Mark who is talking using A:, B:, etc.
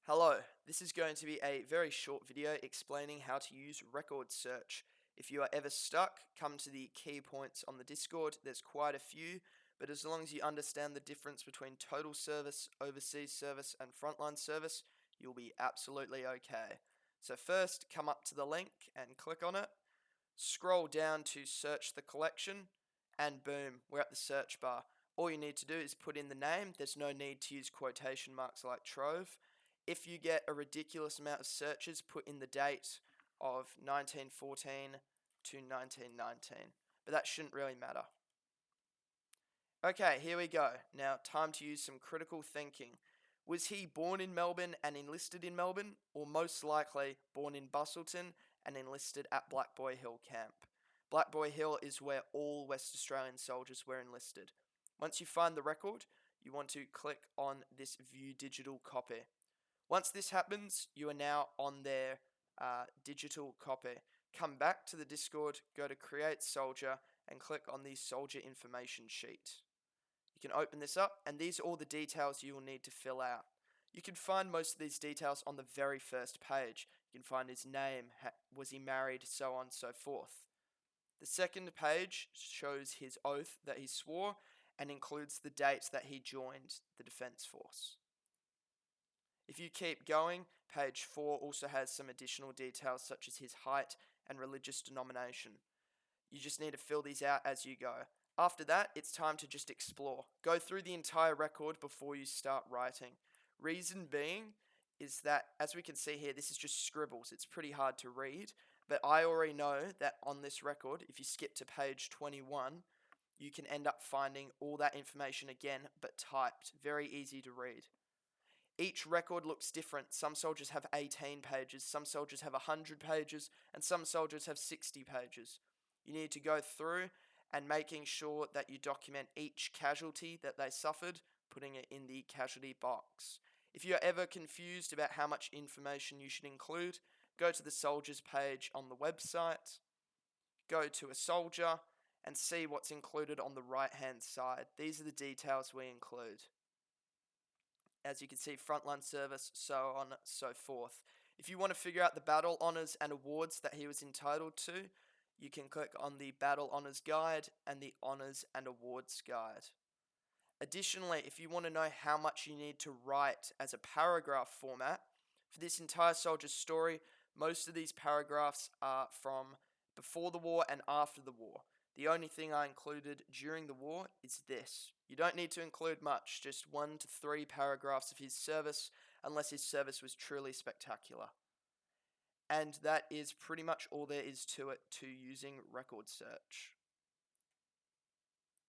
A: Hello, this is going to be a very short video explaining how to use Recordsearch. If you are ever stuck, come to the key points on the Discord. There's quite a few, but as long as you understand the difference between total service, overseas service, and frontline service, you'll be absolutely okay. So first, come up to the link and click on it. Scroll down to search the collection, and boom, we're at the search bar. All you need to do is put in the name. There's no need to use quotation marks like Trove. If you get a ridiculous amount of searches, put in the date of 1914 to 1919. But that shouldn't really matter. Okay, here we go. Now, time to use some critical thinking. Was he born in Melbourne and enlisted in Melbourne, or most likely born in Busselton and enlisted at Black Boy Hill Camp? Black Boy Hill is where all West Australian soldiers were enlisted. Once you find the record, you want to click on this View Digital Copy. Once this happens, you are now on their digital copy. Come back to the Discord, go to Create Soldier, and click on the Soldier Information Sheet. You can open this up, and these are all the details you will need to fill out. You can find most of these details on the very first page. You can find his name, was he married, so on and so forth. The second page shows his oath that he swore and includes the date that he joined the Defence Force. If you keep going, page 4 also has some additional details such as his height and religious denomination. You just need to fill these out as you go. After that, it's time to just explore. Go through the entire record before you start writing. Reason being is that, as we can see here, this is just scribbles. It's pretty hard to read, but I already know that on this record, if you skip to page 21, you can end up finding all that information again, but typed. Very easy to read. Each record looks different. Some soldiers have 18 pages, some soldiers have 100 pages, and some soldiers have 60 pages. You need to go through and making sure that you document each casualty that they suffered, putting it in the casualty box. If you're ever confused about how much information you should include, go to the soldiers page on the website, go to a soldier, and see what's included on the right-hand side. These are the details we include. As you can see, frontline service, so on, so forth. If you want to figure out the battle honours and awards that he was entitled to, you can click on the Battle Honours Guide and the Honours and Awards Guide. Additionally, if you want to know how much you need to write as a paragraph format, for this entire soldier's story, most of these paragraphs are from before the war and after the war. The only thing I included during the war is this. You don't need to include much, just 1 to 3 paragraphs of his service, unless his service was truly spectacular. And that is pretty much all there is to it to using Recordsearch.